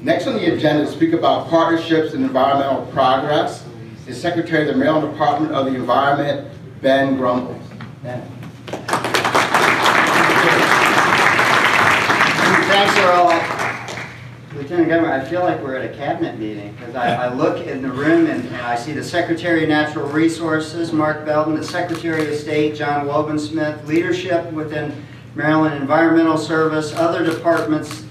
Next on the agenda to speak about partnerships and environmental progress is Secretary of the Maryland Department of the Environment, Ben Grumbles. Ben. Thanks, Earl. Lieutenant Governor, I feel like we're at a cabinet meeting because I look in the room and I see the Secretary of Natural Resources, Mark Belton, the Secretary of State, John Wobensmith, leadership within Maryland Environmental Service, other departments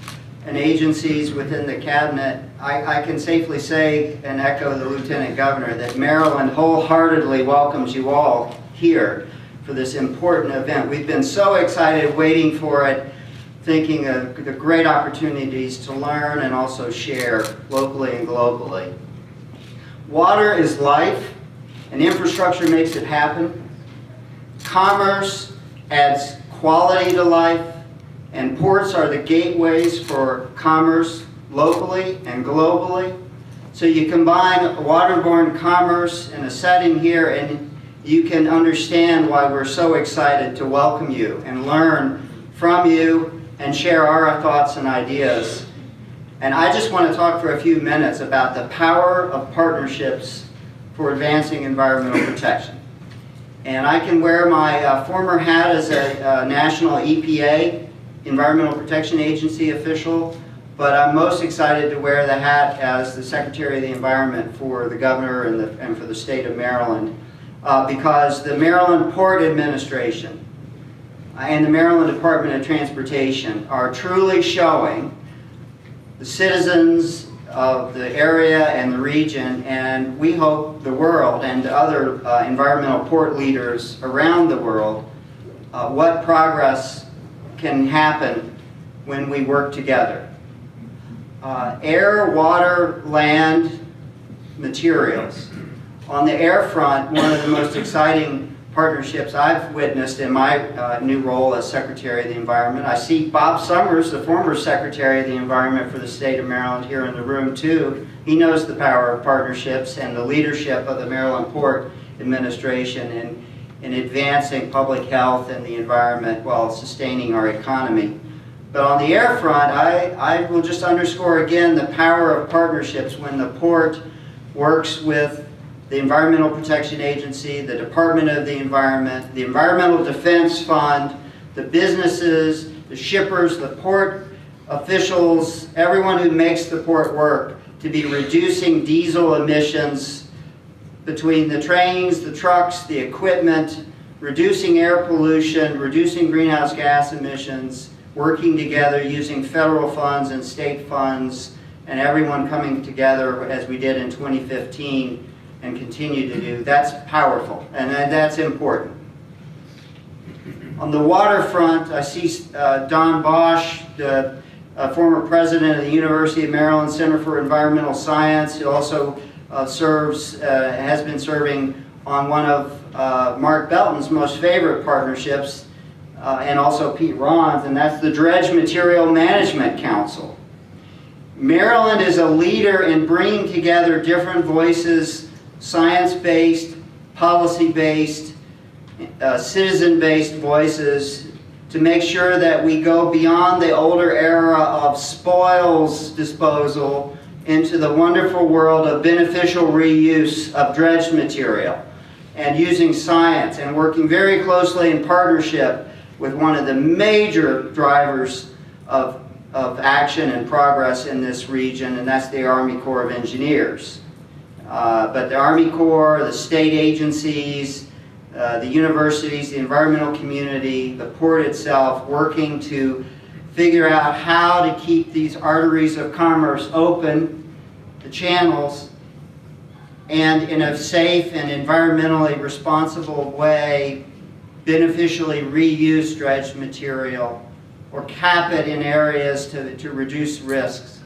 and agencies within the cabinet. I can safely say and echo the Lieutenant Governor that Maryland wholeheartedly welcomes you all here for this important event. We've been so excited waiting for it, thinking of the great opportunities to learn and also share locally and globally. Water is life, and infrastructure makes it happen. Commerce adds quality to life, and ports are the gateways for commerce locally and globally. So you combine waterborne commerce in a setting here, and you can understand why we're so excited to welcome you and learn from you and share our thoughts and ideas. And I just want to talk for a few minutes about the power of partnerships for advancing environmental protection. And I can wear my former hat as a national EPA, Environmental Protection Agency official, but I'm most excited to wear the hat as the Secretary of the Environment for the Governor and for the state of Maryland, because the Maryland Port Administration and the Maryland Department of Transportation are truly showing the citizens of the area and the region, and we hope the world and other environmental port leaders around the world, what progress can happen when we work together. Air, water, land, materials. On the air front, one of the most exciting partnerships I've witnessed in my new role as Secretary of the Environment. I see Bob Summers, the former Secretary of the Environment for the state of Maryland, here in the room too. He knows the power of partnerships and the leadership of the Maryland Port Administration in advancing public health and the environment while sustaining our economy. But on the air front, I will just underscore again the power of partnerships when the port works with the Environmental Protection Agency, the Department of the Environment, the Environmental Defense Fund, the businesses, the shippers, the port officials, everyone who makes the port work to be reducing diesel emissions between the trains, the trucks, the equipment, reducing air pollution, reducing greenhouse gas emissions, working together using federal funds and state funds, and everyone coming together as we did in 2015 and continue to do. That's powerful, and that's important. On the waterfront, I see Don Bosch, the former president of the University of Maryland Center for Environmental Science, who also has been serving on one of Mark Belton's most favorite partnerships, and also Pete Ron's, and that's the Dredge Material Management Council. Maryland is a leader in bringing together different voices, science-based, policy-based, citizen-based voices to make sure that we go beyond the older era of spoils disposal into the wonderful world of beneficial reuse of dredged material, and using science and working very closely in partnership with one of the major drivers of action and progress in this region, and that's the Army Corps of Engineers. But the Army Corps, the state agencies, the universities, the environmental community, the port itself, working to figure out how to keep these arteries of commerce open, the channels, and in a safe and environmentally responsible way, beneficially reuse dredged material or cap it in areas to reduce risks.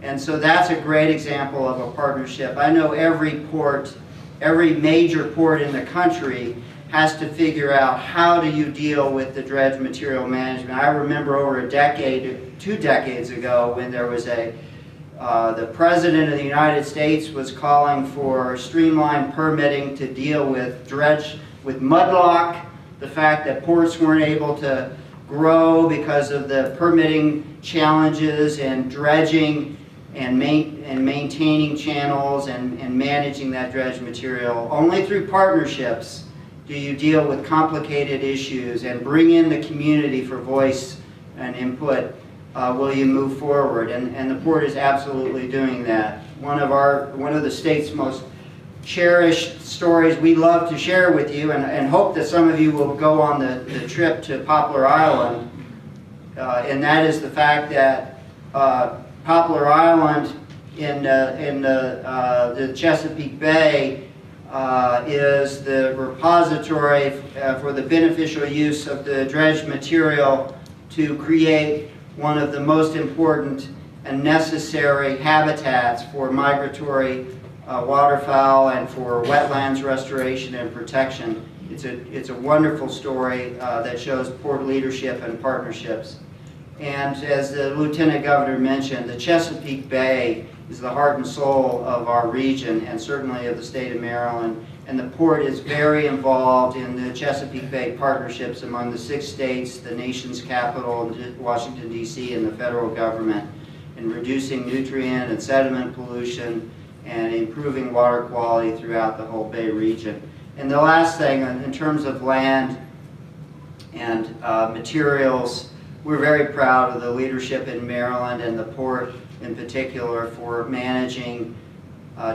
And so that's a great example of a partnership. I know every port, every major port in the country has to figure out how do you deal with the dredged material management. I remember over a decade, 2 decades ago, when there was the President of the United States was calling for streamlined permitting to deal with mudlock, the fact that ports weren't able to grow because of the permitting challenges in dredging and maintaining channels and managing that dredged material. Only through partnerships do you deal with complicated issues and bring in the community for voice and input will you move forward. And the Port is absolutely doing that. One of the state's most cherished stories we love to share with you, and hope that some of you will go on the trip to Poplar Island, and that is the fact that Poplar Island in the Chesapeake Bay is the repository for the beneficial use of the dredged material to create one of the most important and necessary habitats for migratory waterfowl and for wetlands restoration and protection. It's a wonderful story that shows Port leadership and partnerships. And as the Lieutenant Governor mentioned, the Chesapeake Bay is the heart and soul of our region and certainly of the state of Maryland. And the Port is very involved in the Chesapeake Bay partnerships among the 6 states, the nation's capital, Washington, D.C., and the federal government in reducing nutrient and sediment pollution and improving water quality throughout the whole Bay region. And the last thing, in terms of land and materials, we're very proud of the leadership in Maryland and the Port in particular for managing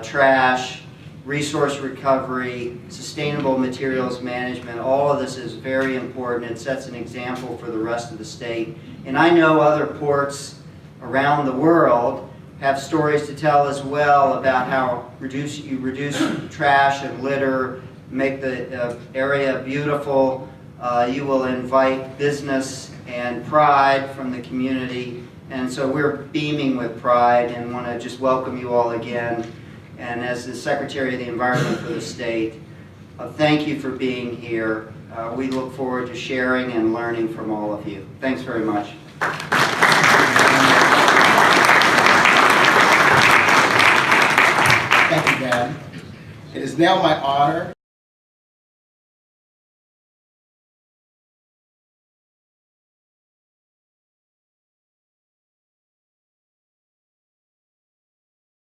trash, resource recovery, sustainable materials management. All of this is very important. It sets an example for the rest of the state. And I know other ports around the world have stories to tell as well about how you reduce trash and litter, make the area beautiful. You will invite business and pride from the community. And so we're beaming with pride and want to just welcome you all again. And as the Secretary of the Environment for the state, thank you for being here. We look forward to sharing and learning from all of you. Thanks very much. Thank you, Dan. It is now my honor